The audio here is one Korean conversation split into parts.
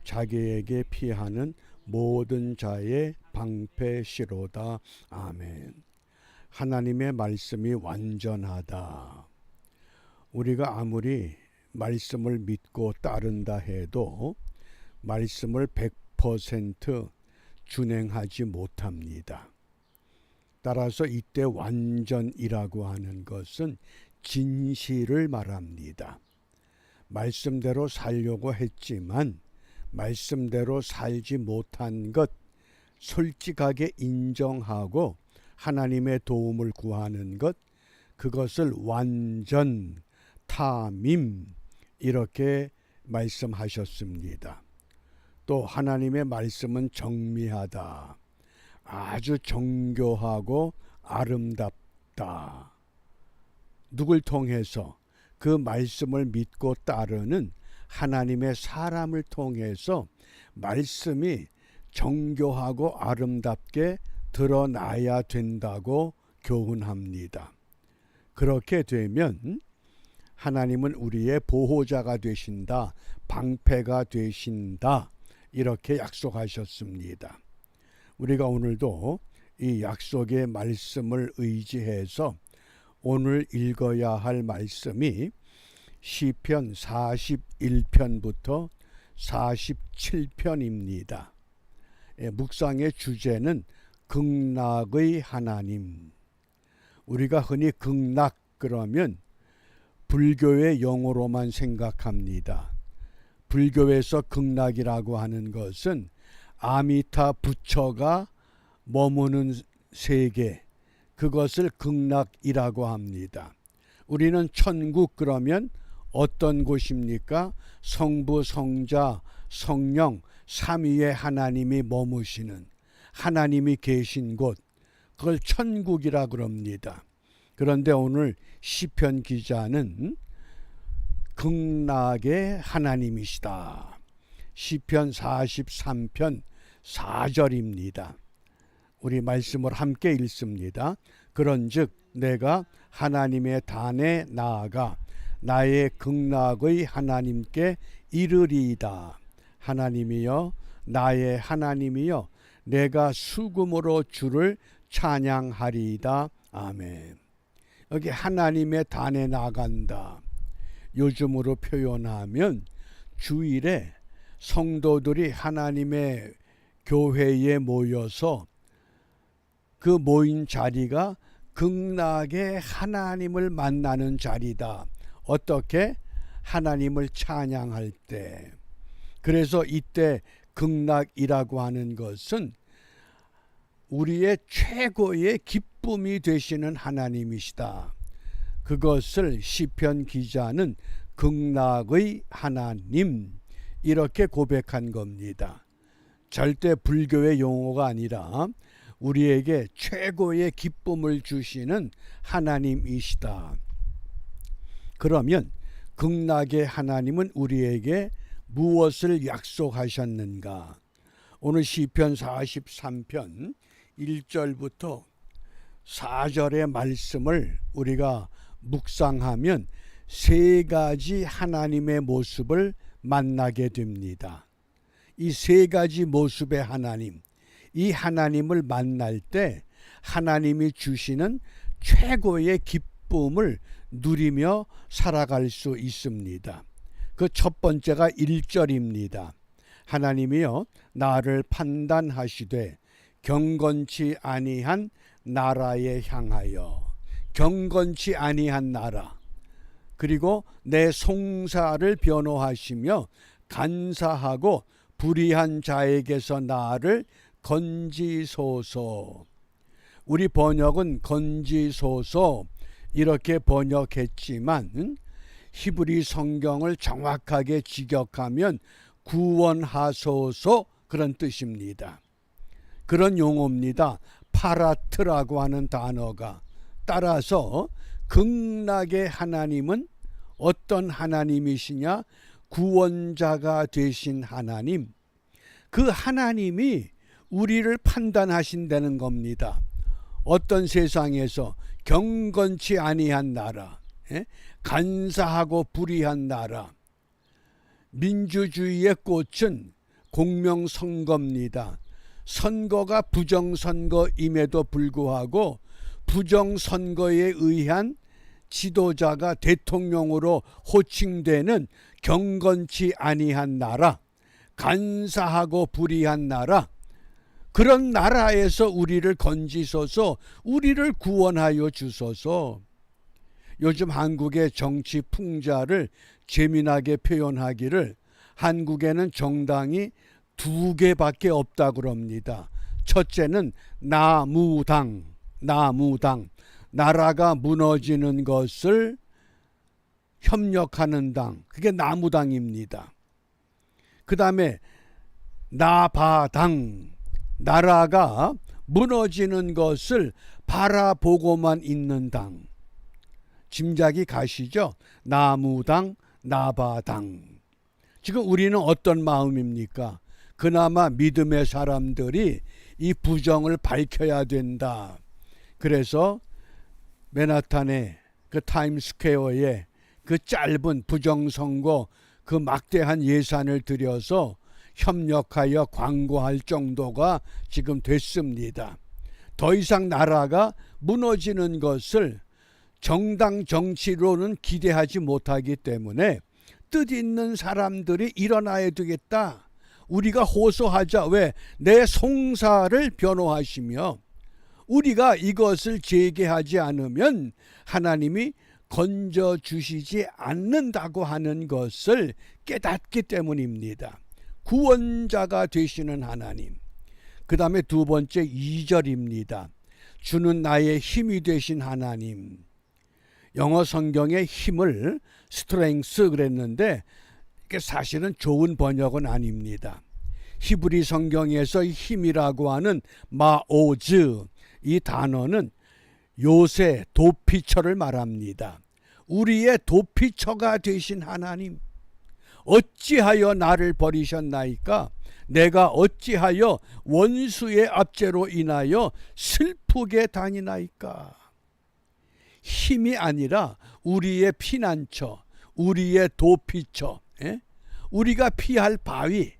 자기에게 피하는 모든 자의 방패시로다. 아멘. 하나님의 말씀이 완전하다. 우리가 아무리 말씀을 믿고 따른다 해도 말씀을 100% 준행하지 못합니다. 따라서 이때 완전이라고 하는 것은 진실을 말합니다. 말씀대로 살려고 했지만 말씀대로 살지 못한 것 솔직하게 인정하고 하나님의 도움을 구하는 것, 그것을 완전, 타밈 이렇게 말씀하셨습니다. 또 하나님의 말씀은 정미하다. 아주 정교하고 아름답다. 누굴 통해서? 그 말씀을 믿고 따르는 하나님의 사람을 통해서 말씀이 정교하고 아름답게 드러나야 된다고 교훈합니다. 그렇게 되면 하나님은 우리의 보호자가 되신다, 방패가 되신다, 이렇게 약속하셨습니다. 우리가 오늘도 이 약속의 말씀을 의지해서 오늘 읽어야 할 말씀이 시편 41편부터 47편입니다. 묵상의 주제는 극락의 하나님. 우리가 흔히 극락 그러면 불교의 용어로만 생각합니다. 불교에서 극락이라고 하는 것은 아미타 부처가 머무는 세계, 그것을 극락이라고 합니다. 우리는 천국 그러면 어떤 곳입니까? 성부, 성자, 성령, 삼위의 하나님이 머무시는, 하나님이 계신 곳, 그걸 천국이라 그럽니다. 그런데 오늘 시편 기자는 극락의 하나님이시다. 시편 43편 4절입니다. 우리 말씀을 함께 읽습니다. 그런즉 내가 하나님의 단에 나아가 나의 극락의 하나님께 이르리이다. 하나님이여, 나의 하나님이여, 내가 수금으로 주를 찬양하리이다. 아멘. 여기 하나님의 단에 나간다. 요즘으로 표현하면 주일에 성도들이 하나님의 교회에 모여서 그 모인 자리가 극락의 하나님을 만나는 자리다. 어떻게? 하나님을 찬양할 때. 그래서 이때 극락이라고 하는 것은 우리의 최고의 기쁨이 되시는 하나님이시다. 그것을 시편 기자는 극락의 하나님 이렇게 고백한 겁니다. 절대 불교의 용어가 아니라 우리에게 최고의 기쁨을 주시는 하나님이시다. 그러면 극락의 하나님은 우리에게 무엇을 약속하셨는가? 오늘 시편 43편 1절부터 4절의 말씀을 우리가 묵상하면 세 가지 하나님의 모습을 만나게 됩니다. 이 세 가지 모습의 하나님, 이 하나님을 만날 때 하나님이 주시는 최고의 기쁨을 누리며 살아갈 수 있습니다. 그 첫 번째가 1절입니다. 하나님이여, 나를 판단하시되 경건치 아니한 나라에 향하여. 경건치 아니한 나라, 그리고 내 송사를 변호하시며 간사하고 불의한 자에게서 나를 건지소서. 우리 번역은 건지소서 이렇게 번역했지만 히브리 성경을 정확하게 직역하면 구원하소서 그런 뜻입니다. 그런 용어입니다. 파라트라고 하는 단어가. 따라서 극락의 하나님은 어떤 하나님이시냐? 구원자가 되신 하나님. 그 하나님이 우리를 판단하신다는 겁니다. 어떤 세상에서 경건치 아니한 나라, 간사하고 불의한 나라, 민주주의의 꽃은 공명선거입니다. 선거가 부정선거임에도 불구하고 부정선거에 의한 지도자가 대통령으로 호칭되는 경건치 아니한 나라, 간사하고 불의한 나라, 그런 나라에서 우리를 건지소서, 우리를 구원하여 주소서. 요즘 한국의 정치 풍자를 재미나게 표현하기를 한국에는 정당이 2개밖에 없다 그럽니다. 첫째는 나무당. 나라가 무너지는 것을 협력하는 당, 그게 나무당입니다. 그 다음에 나바당, 나라가 무너지는 것을 바라보고만 있는 당. 짐작이 가시죠? 나무당, 나바당. 지금 우리는 어떤 마음입니까? 그나마 믿음의 사람들이 이 부정을 밝혀야 된다. 그래서 맨하탄의 그 타임스퀘어에 그 짧은 부정선거 그 막대한 예산을 들여서 협력하여 광고할 정도가 지금 됐습니다. 더 이상 나라가 무너지는 것을 정당 정치로는 기대하지 못하기 때문에 뜻있는 사람들이 일어나야 되겠다. 우리가 호소하자. 왜? 내 송사를 변호하시며 우리가 이것을 제기하지 않으면 하나님이 건져주시지 않는다고 하는 것을 깨닫기 때문입니다. 구원자가 되시는 하나님. 그 다음에 2번째 2절입니다. 주는 나의 힘이 되신 하나님. 영어 성경의 힘을 스트렝스 그랬는데 이게 사실은 좋은 번역은 아닙니다. 히브리 성경에서 힘이라고 하는 마오즈, 이 단어는 요새 도피처를 말합니다. 우리의 도피처가 되신 하나님, 어찌하여 나를 버리셨나이까? 내가 어찌하여 원수의 압제로 인하여 슬프게 다니나이까? 힘이 아니라 우리의 피난처, 우리의 도피처, 우리가 피할 바위,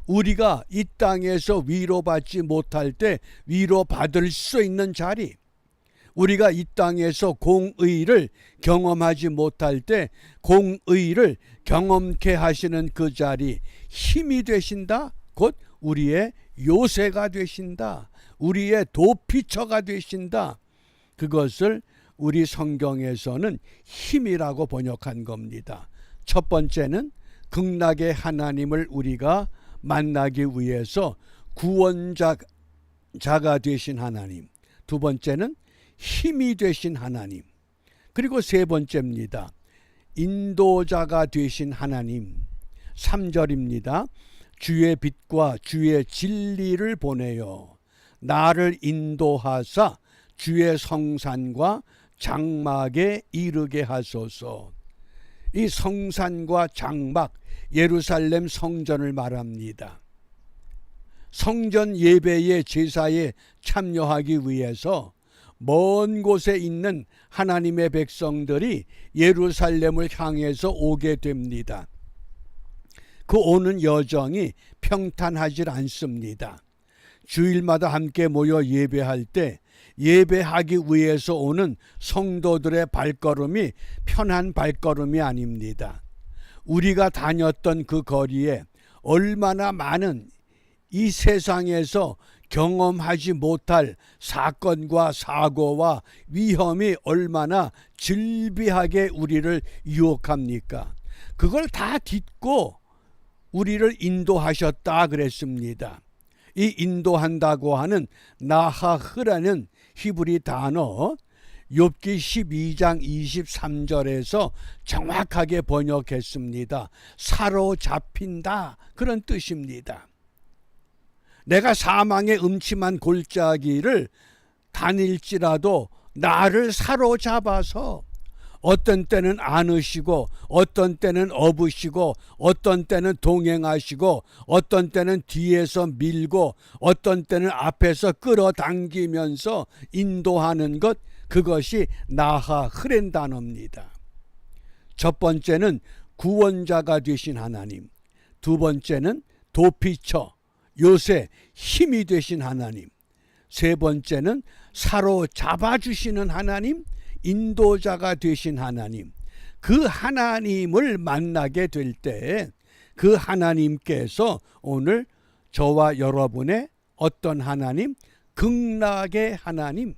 우리가 이 땅에서 위로받지 못할 때 위로받을 수 있는 자리, 우리가 이 땅에서 공의를 경험하지 못할 때 공의를 경험케 하시는 그 자리, 힘이 되신다. 곧 우리의 요새가 되신다. 우리의 도피처가 되신다. 그것을 우리 성경에서는 힘이라고 번역한 겁니다. 첫 번째는 극락의 하나님을 우리가 만나기 위해서 구원자가 되신 하나님. 두 번째는 힘이 되신 하나님. 그리고 세 번째입니다. 인도자가 되신 하나님. 3절입니다. 주의 빛과 주의 진리를 보내요. 나를 인도하사 주의 성산과 장막에 이르게 하소서. 이 성산과 장막, 예루살렘 성전을 말합니다. 성전 예배의 제사에 참여하기 위해서 먼 곳에 있는 하나님의 백성들이 예루살렘을 향해서 오게 됩니다. 그 오는 여정이 평탄하지 않습니다. 주일마다 함께 모여 예배할 때 예배하기 위해서 오는 성도들의 발걸음이 편한 발걸음이 아닙니다. 우리가 다녔던 그 거리에 얼마나 많은 이 세상에서 경험하지 못할 사건과 사고와 위험이 얼마나 질비하게 우리를 유혹합니까? 그걸 다 딛고 우리를 인도하셨다 그랬습니다. 이 인도한다고 하는 나하흐라는 히브리 단어, 욥기 12장 23절에서 정확하게 번역했습니다. 사로잡힌다, 그런 뜻입니다. 내가 사망의 음침한 골짜기를 다닐지라도 나를 사로잡아서 어떤 때는 안으시고 어떤 때는 업으시고 어떤 때는 동행하시고 어떤 때는 뒤에서 밀고 어떤 때는 앞에서 끌어당기면서 인도하는 것, 그것이 나하 흐렌 단어입니다. 첫 번째는 구원자가 되신 하나님, 두 번째는 도피처, 요새 힘이 되신 하나님, 세 번째는 사로잡아 주시는 하나님, 인도자가 되신 하나님. 그 하나님을 만나게 될 때 그 하나님께서 오늘 저와 여러분의 어떤 하나님? 극락의 하나님,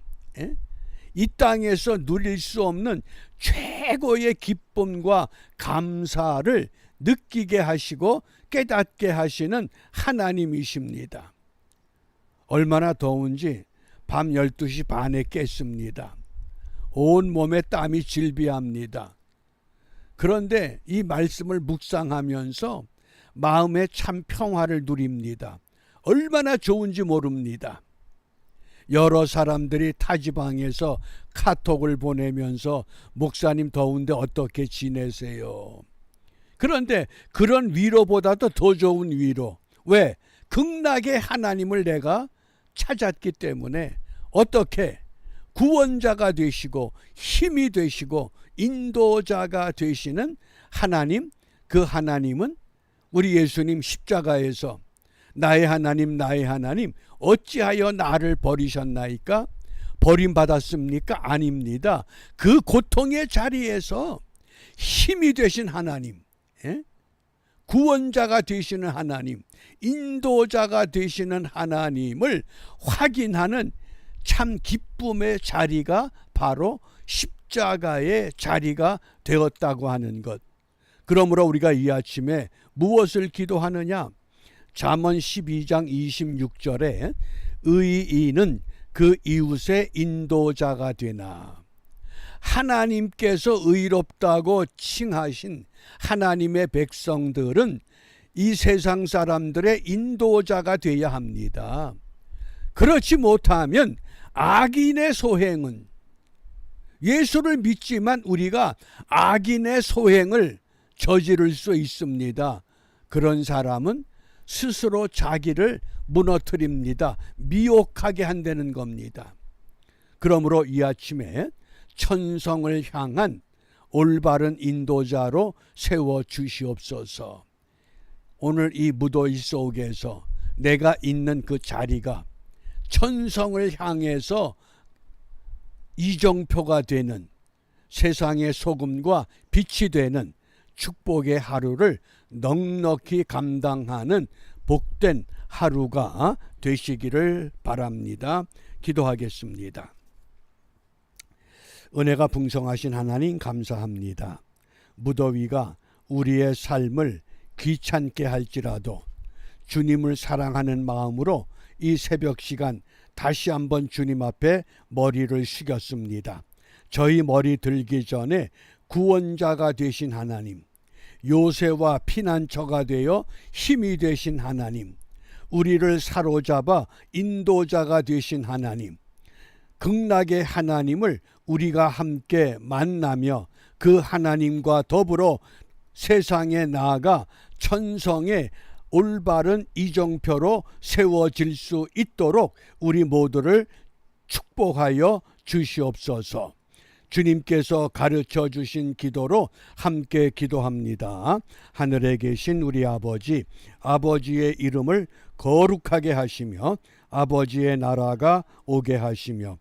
이 땅에서 누릴 수 없는 최고의 기쁨과 감사를 느끼게 하시고 깨닫게 하시는 하나님이십니다. 얼마나 더운지 밤 12시 반에 깼습니다. 온 몸에 땀이 질비합니다. 그런데 이 말씀을 묵상하면서 마음에 참 평화를 누립니다. 얼마나 좋은지 모릅니다. 여러 사람들이 타지방에서 카톡을 보내면서 목사님 더운데 어떻게 지내세요? 그런데 그런 위로보다도 더 좋은 위로. 왜? 극락의 하나님을 내가 찾았기 때문에 어떻게 구원자가 되시고 힘이 되시고 인도자가 되시는 하나님, 그 하나님은 우리 예수님 십자가에서 나의 하나님 나의 하나님 어찌하여 나를 버리셨나이까? 버림받았습니까? 아닙니다. 그 고통의 자리에서 힘이 되신 하나님, 구원자가 되시는 하나님, 인도자가 되시는 하나님을 확인하는 참 기쁨의 자리가 바로 십자가의 자리가 되었다고 하는 것. 그러므로 우리가 이 아침에 무엇을 기도하느냐? 잠언 12장 26절에 의인은 그 이웃의 인도자가 되나. 하나님께서 의롭다고 칭하신 하나님의 백성들은 이 세상 사람들의 인도자가 되어야 합니다. 그렇지 못하면 악인의 소행은, 예수를 믿지만 우리가 악인의 소행을 저지를 수 있습니다. 그런 사람은 스스로 자기를 무너뜨립니다. 미혹하게 한다는 겁니다. 그러므로 이 아침에 천성을 향한 올바른 인도자로 세워주시옵소서. 오늘 이 무더위 속에서 내가 있는 그 자리가 천성을 향해서 이정표가 되는, 세상의 소금과 빛이 되는 축복의 하루를 넉넉히 감당하는 복된 하루가 되시기를 바랍니다. 기도하겠습니다. 은혜가 풍성하신 하나님 감사합니다. 무더위가 우리의 삶을 귀찮게 할지라도 주님을 사랑하는 마음으로 이 새벽 시간 다시 한번 주님 앞에 머리를 숙였습니다. 저희 머리 들기 전에 구원자가 되신 하나님, 요새와 피난처가 되어 힘이 되신 하나님, 우리를 사로잡아 인도자가 되신 하나님, 극락의 하나님을 우리가 함께 만나며 그 하나님과 더불어 세상에 나아가 천성의 올바른 이정표로 세워질 수 있도록 우리 모두를 축복하여 주시옵소서. 주님께서 가르쳐 주신 기도로 함께 기도합니다. 하늘에 계신 우리 아버지, 아버지의 이름을 거룩하게 하시며 아버지의 나라가 오게 하시며